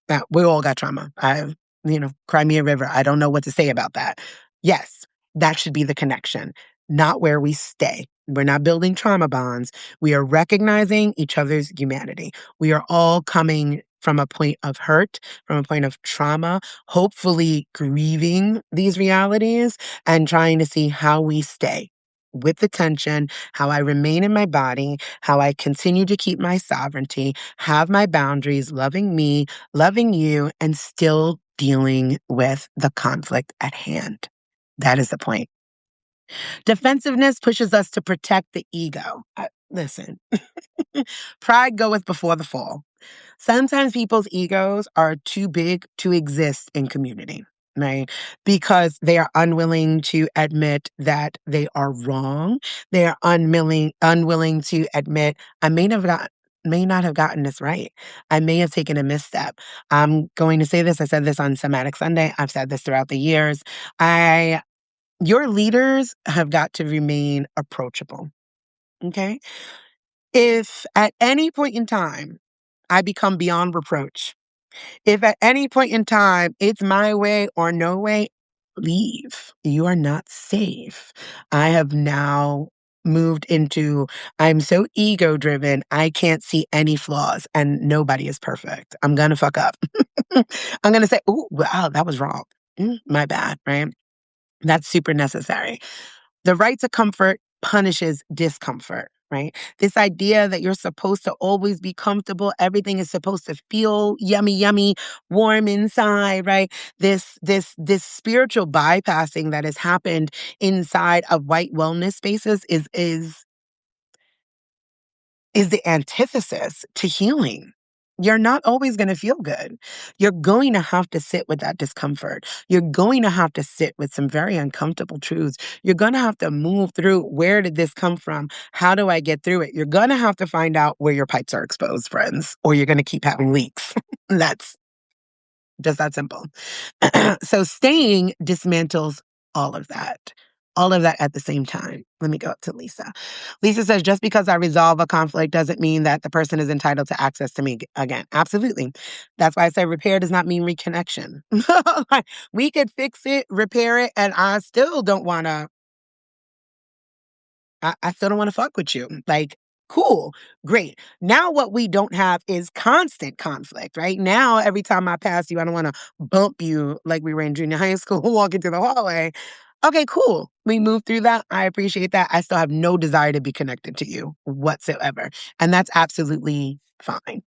Now, we all got trauma. Cry me a river. I don't know what to say about that. Yes, that should be the connection, not where we stay. We're not building trauma bonds. We are recognizing each other's humanity. We are all coming from a point of hurt, from a point of trauma, hopefully grieving these realities and trying to see how we stay with the tension, how I remain in my body, how I continue to keep my sovereignty, have my boundaries, loving me, loving you, and still dealing with the conflict at hand. That is the point. Defensiveness pushes us to protect the ego. Listen, pride goeth before the fall. Sometimes people's egos are too big to exist in community, right? Because they are unwilling to admit that they are wrong. They are unwilling to admit, may not have gotten this right. I may have taken a misstep. I'm going to say this. I said this on Somatic Sunday. I've said this throughout the years. Your leaders have got to remain approachable. Okay. If at any point in time I become beyond reproach, if at any point in time it's my way or no way, leave. You are not safe. I have now moved into, I'm so ego driven, I can't see any flaws and nobody is perfect. I'm going to fuck up. I'm going to say, oh, wow, that was wrong. My bad, right? That's super necessary. The right to comfort punishes discomfort, right? This idea that you're supposed to always be comfortable, everything is supposed to feel yummy, yummy, warm inside, right? This spiritual bypassing that has happened inside of white wellness spaces is the antithesis to healing. You're not always going to feel good. You're going to have to sit with that discomfort. You're going to have to sit with some very uncomfortable truths. You're going to have to move through, where did this come from? How do I get through it? You're going to have to find out where your pipes are exposed, friends, or you're going to keep having leaks. That's just that simple. So staying dismantles all of that. All of that at the same time. Let me go up to Lisa. Lisa says, just because I resolve a conflict doesn't mean that the person is entitled to access to me again. Absolutely. That's why I say repair does not mean reconnection. We could fix it, repair it, and I still don't want to fuck with you. Like, cool, great. Now what we don't have is constant conflict, right? Now, every time I pass you, I don't want to bump you like we were in junior high school walking through the hallway. Okay, cool. We moved through that. I appreciate that. I still have no desire to be connected to you whatsoever. And that's absolutely fine.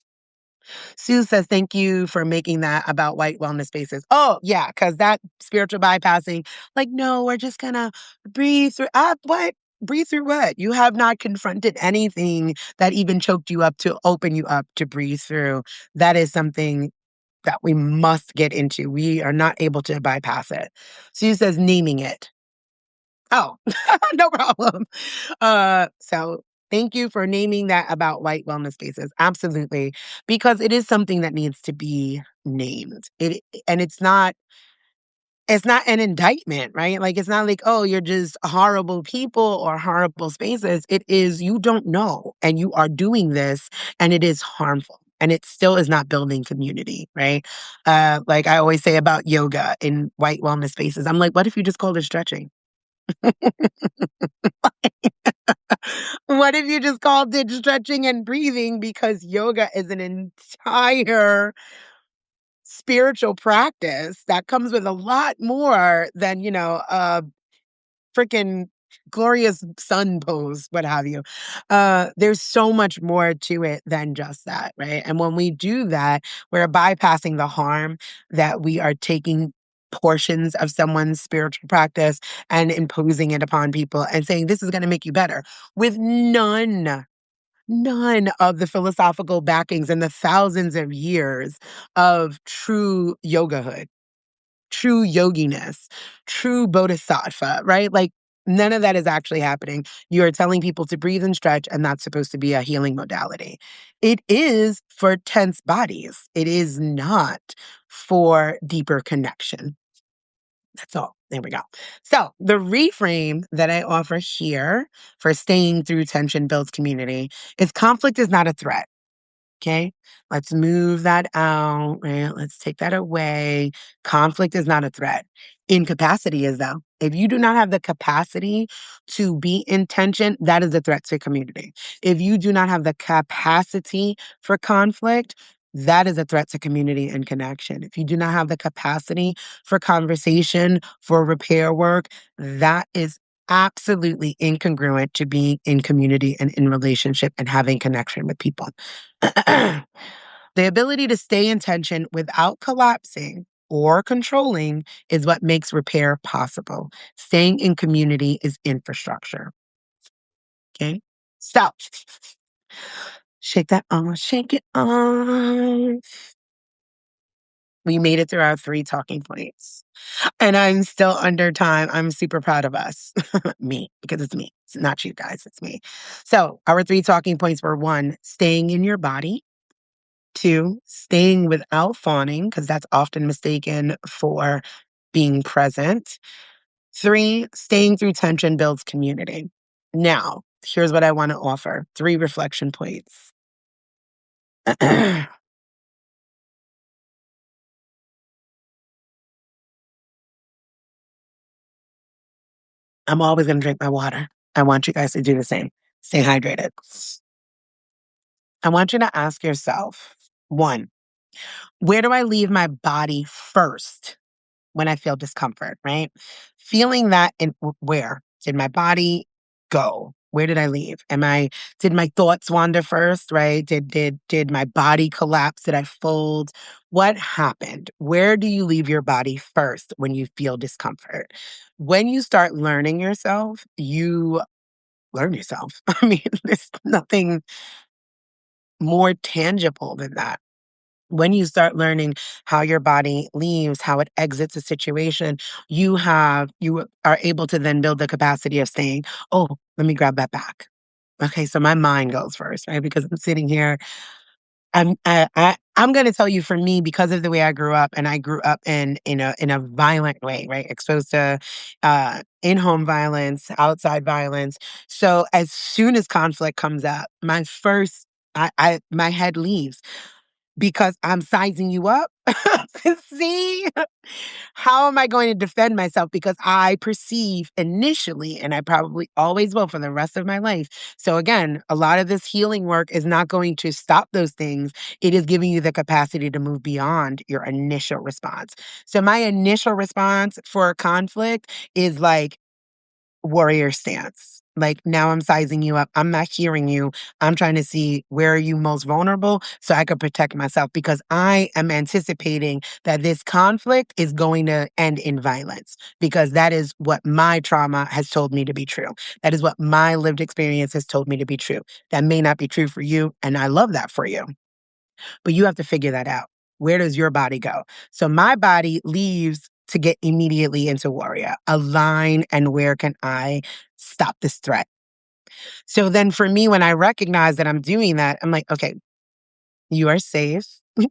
Sue says, thank you for making that about white wellness spaces. Oh, yeah, because that spiritual bypassing, like, no, we're just going to breathe through. What? Breathe through what? You have not confronted anything that even choked you up to open you up to breathe through. That is something that we must get into. We are not able to bypass it. Sue says, naming it. Oh, no problem. So thank you for naming that about white wellness spaces. Absolutely. Because it is something that needs to be named. And it's not an indictment, right? Like, it's not like, oh, you're just horrible people or horrible spaces. It is, you don't know, and you are doing this, and it is harmful. And it still is not building community, right? Like I always say about yoga in white wellness spaces, I'm like, what if you just called it stretching? What if you just called it stretching and breathing? Because yoga is an entire spiritual practice that comes with a lot more than, a freaking glorious sun pose, what have you. There's so much more to it than just that, right? And when we do that, we're bypassing the harm that we are taking portions of someone's spiritual practice and imposing it upon people and saying, this is going to make you better, with none of the philosophical backings and the thousands of years of true yogahood, true yoginess, true bodhisattva, right? Like, none of that is actually happening. You are telling people to breathe and stretch, and that's supposed to be a healing modality. It is for tense bodies, it is not for deeper connection. That's all. There we go. So, the reframe that I offer here for staying through tension builds community is conflict is not a threat. Okay. Let's move that out, right? Let's take that away. Conflict is not a threat. Incapacity is, though. If you do not have the capacity to be in tension, that is a threat to community. If you do not have the capacity for conflict, that is a threat to community and connection. If you do not have the capacity for conversation, for repair work, that is absolutely incongruent to being in community and in relationship and having connection with people. The ability to stay in tension without collapsing or controlling is what makes repair possible. Staying in community is infrastructure. Okay? So, shake that on, shake it on. We made it through our 3 talking points. And I'm still under time. I'm super proud of us. Me, because it's me. It's not you guys, it's me. So, our 3 talking points were 1, staying in your body. 2, staying without fawning, because that's often mistaken for being present. 3, staying through tension builds community. Now, here's what I want to offer 3 reflection points. I'm always going to drink my water. I want you guys to do the same. Stay hydrated. I want you to ask yourself 1, where do I leave my body first when I feel discomfort, right? Feeling that in where did my body go? Where did I leave? Did my thoughts wander first, right? Did my body collapse? Did I fold? What happened? Where do you leave your body first when you feel discomfort? When you start learning yourself, you learn yourself. I mean, there's nothing more tangible than that. When you start learning how your body leaves, how it exits a situation, you are able to then build the capacity of saying, "Oh, let me grab that back." Okay, so my mind goes first, right? Because I'm sitting here, I'm going to tell you, for me, because of the way I grew up, and I grew up in a violent way, right? Exposed to in home violence, outside violence. So as soon as conflict comes up, my head leaves because I'm sizing you up. See? How am I going to defend myself? Because I perceive initially, and I probably always will for the rest of my life. So again, a lot of this healing work is not going to stop those things. It is giving you the capacity to move beyond your initial response. So my initial response for conflict is like, warrior stance. Like, now I'm sizing you up. I'm not hearing you. I'm trying to see where are you most vulnerable so I could protect myself, because I am anticipating that this conflict is going to end in violence, because that is what my trauma has told me to be true. That is what my lived experience has told me to be true. That may not be true for you, and I love that for you. But you have to figure that out. Where does your body go? So my body leaves to get immediately into warrior. Align, and where can I stop this threat? So then for me, when I recognize that I'm doing that, I'm like, okay, you are safe.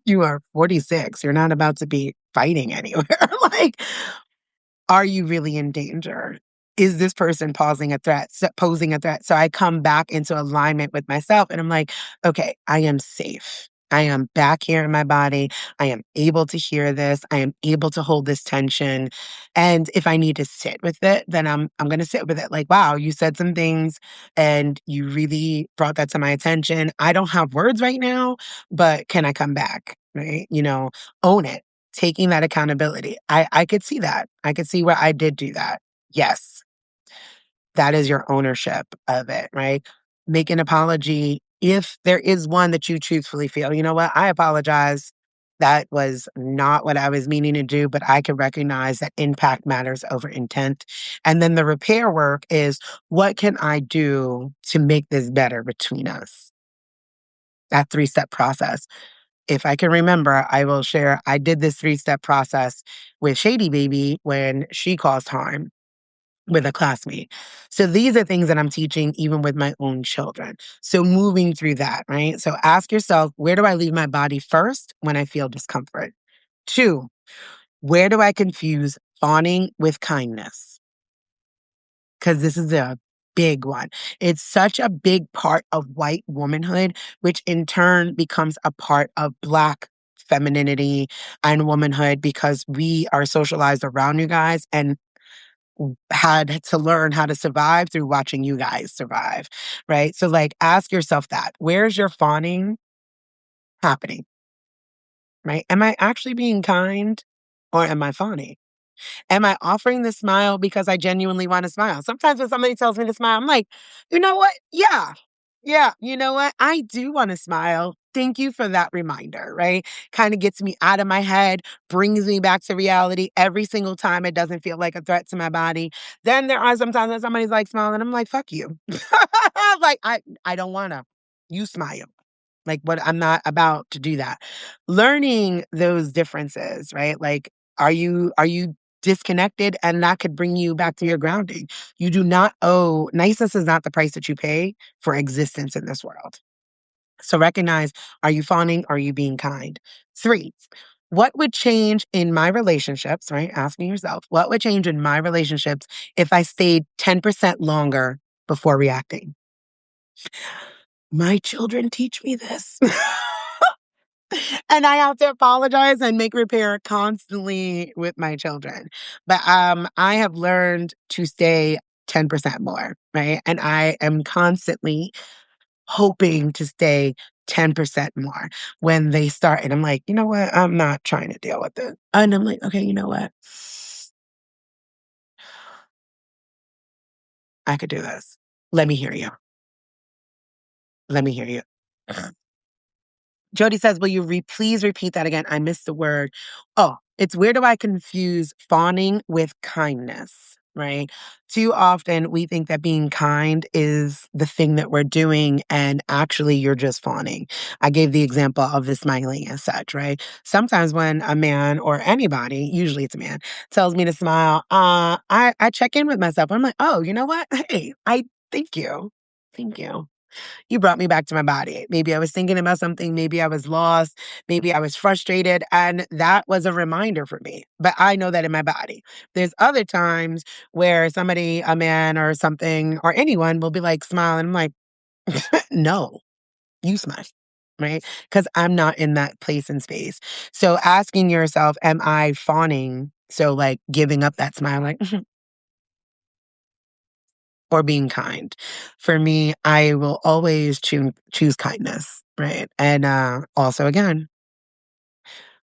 You are 46. You're not about to be fighting anywhere. Like, are you really in danger? Is this person posing a threat? So I come back into alignment with myself, and I'm like, okay, I am safe. I am back here in my body. I am able to hear this. I am able to hold this tension. And if I need to sit with it, then I'm gonna sit with it. Like, wow, you said some things and you really brought that to my attention. I don't have words right now, but can I come back? Right? Own it, taking that accountability. I could see that. I could see where I did do that. Yes, that is your ownership of it, right? Make an apology if there is one that you truthfully feel, you know what? I apologize. That was not what I was meaning to do, but I could recognize that impact matters over intent. And then the repair work is, what can I do to make this better between us? That three-step process. If I can remember, I will share. I did this three-step process with Shady Baby when she caused harm with a classmate. So these are things that I'm teaching even with my own children. So moving through that, right? So ask yourself, where do I leave my body first when I feel discomfort? Two, where do I confuse fawning with kindness? Because this is a big one. It's such a big part of white womanhood, which in turn becomes a part of Black femininity and womanhood because we are socialized around you guys and had to learn how to survive through watching you guys survive, right? So, like, ask yourself that. Where's your fawning happening, right? Am I actually being kind or am I fawning? Am I offering the smile because I genuinely want to smile? Sometimes when somebody tells me to smile, I'm like, you know what? Yeah. Yeah. You know what? I do want to smile. Thank you for that reminder, right? Kind of gets me out of my head, brings me back to reality every single time. It doesn't feel like a threat to my body. Then there are sometimes when somebody's like smiling, and I'm like, fuck you. Like, I don't want to. You smile. Like, what I'm not about to do that. Learning those differences, right? Like, are you disconnected? And that could bring you back to your grounding. You do not owe niceness is not the price that you pay for existence in this world. So recognize, are you fawning? Are you being kind? Three, what would change in my relationships, right? Asking yourself, what would change in my relationships if I stayed 10% longer before reacting? My children teach me this. And I have to apologize and make repair constantly with my children. But I have learned to stay 10% more, right? And I am constantly hoping to stay 10% more when they start. And I'm like, you know what? I'm not trying to deal with it. And I'm like, okay, you know what? I could do this. Let me hear you. Let me hear you. Jody says, will you please repeat that again? I missed the word. Oh, it's where do I confuse fawning with kindness, right? Too often we think that being kind is the thing that we're doing, and actually you're just fawning. I gave the example of the smiling as such, right? Sometimes when a man or anybody, usually it's a man, tells me to smile, I check in with myself. I'm like, oh, you know what? Hey, I thank you. Thank you. You brought me back to my body. Maybe I was thinking about something, maybe I was lost, maybe I was frustrated, and that was a reminder for me. But I know that in my body. There's other times where somebody, a man or something, or anyone will be like, smile, and I'm like, no, you smile. Right? Because I'm not in that place and space. So asking yourself, am I fawning? So, like, giving up that smile, like, or being kind. For me, I will always choose kindness, right? And also, again,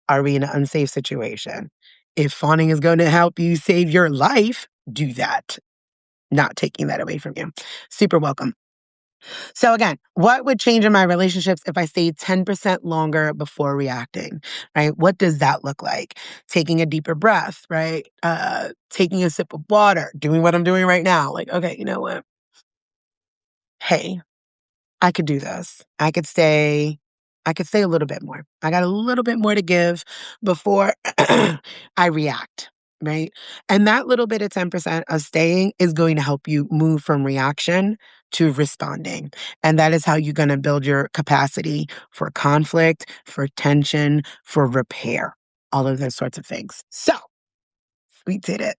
are we in an unsafe situation? If fawning is going to help you save your life, do that. Not taking that away from you. Super welcome. So again, what would change in my relationships if I stayed 10% longer before reacting, right? What does that look like? Taking a deeper breath, right? Taking a sip of water, doing what I'm doing right now. Like, okay, you know what? Hey, I could do this. I could stay a little bit more. I got a little bit more to give before I react, right? And that little bit of 10% of staying is going to help you move from reaction to responding. And that is how you're going to build your capacity for conflict, for tension, for repair, all of those sorts of things. So we did it.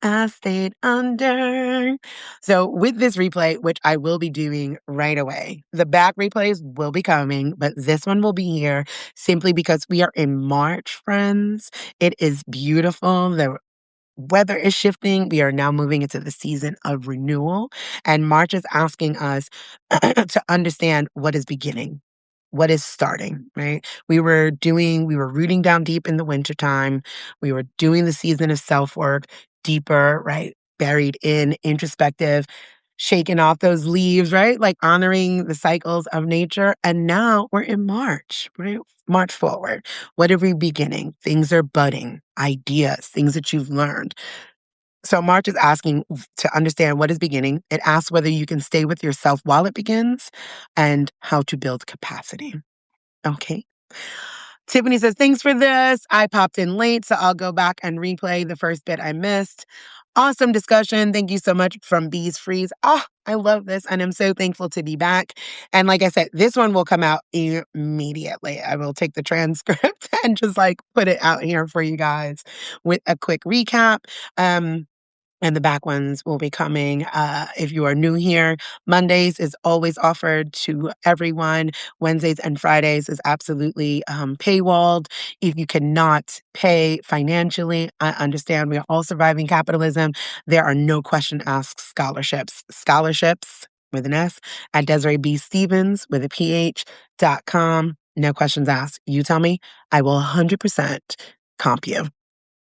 I stayed under. So, with this replay, which I will be doing right away, the back replays will be coming, but this one will be here simply because we are in March, friends. It is beautiful. The weather is shifting. We are now moving into the season of renewal. And March is asking us to understand what is beginning, what is starting, right? We were rooting down deep in the wintertime. We were doing the season of self work deeper, right? Buried in introspective. shaking off those leaves, right? Like honoring the cycles of nature. And now we're in March, right? March forward. What are we beginning? Things are budding, ideas, things that you've learned. So March is asking to understand what is beginning. It asks whether you can stay with yourself while it begins and how to build capacity. Okay. Tiffany says, thanks for this. I popped in late, so I'll go back and replay the first bit I missed. Awesome discussion. Thank you so much from Bees Freeze. Oh, I love this. And I'm so thankful to be back. And like I said, this one will come out immediately. I will take the transcript and just like put it out here for you guys with a quick recap. And the back ones will be coming. If you are new here, Mondays is always offered to everyone. Wednesdays and Fridays is absolutely paywalled. If you cannot pay financially, I understand we are all surviving capitalism. There are no question asked scholarships. Scholarships with an S at Desiree B. Stevens with a PH.com. No questions asked. You tell me, I will 100% comp you.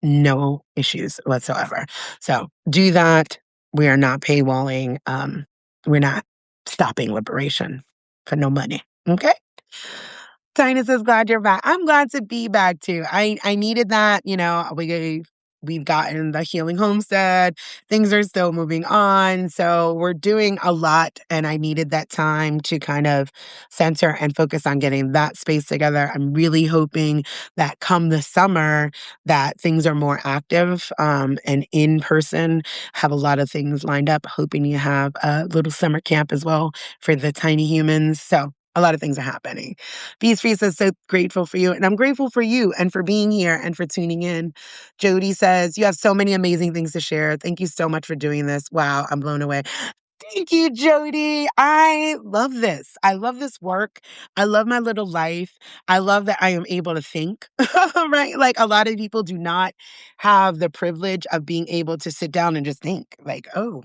No issues whatsoever. So do that. We are not paywalling. We're not stopping liberation for no money. Okay. Tina says, glad you're back. I'm glad to be back too. I needed that. We've gotten the healing homestead. Things are still moving on. So we're doing a lot. And I needed that time to kind of center and focus on getting that space together. I'm really hoping that come the summer that things are more active and in person. Have a lot of things lined up. Hoping you have a little summer camp as well for the tiny humans. So a lot of things are happening. Bees Free says, so grateful for you. And I'm grateful for you and for being here and for tuning in. Jody says, you have so many amazing things to share. Thank you so much for doing this. Wow, I'm blown away. Thank you, Jody. I love this. I love this work. I love my little life. I love that I am able to think, right? Like a lot of people do not have the privilege of being able to sit down and just think, like, oh,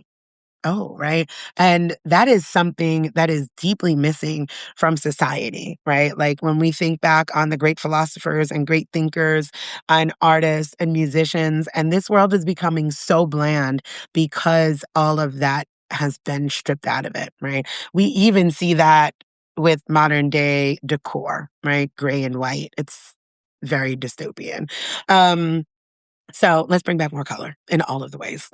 right. And that is something that is deeply missing from society, right? Like when we think back on the great philosophers and great thinkers and artists and musicians, and this world is becoming so bland because all of that has been stripped out of it, right? We even see that with modern day decor, right? Gray and white. It's very dystopian. So let's bring back more color in all of the ways.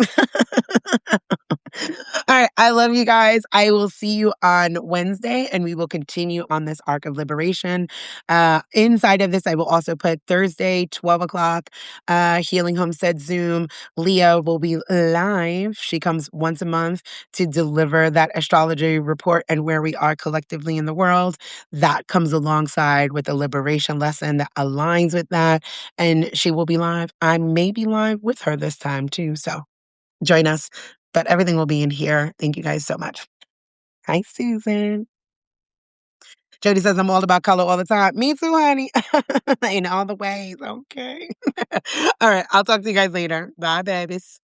All right. I love you guys. I will see you on Wednesday and we will continue on this arc of liberation. Inside of this, I will also put Thursday, 12 o'clock, Healing Homestead Zoom. Leah will be live. She comes once a month to deliver that astrology report and where we are collectively in the world. That comes alongside with a liberation lesson that aligns with that. And she will be live. I may be live with her this time too. So join us. But everything will be in here. Thank you guys so much. Hi, Susan. Jody says I'm all about color all the time. Me too, honey. In all the ways. Okay. All right. I'll talk to you guys later. Bye, babies.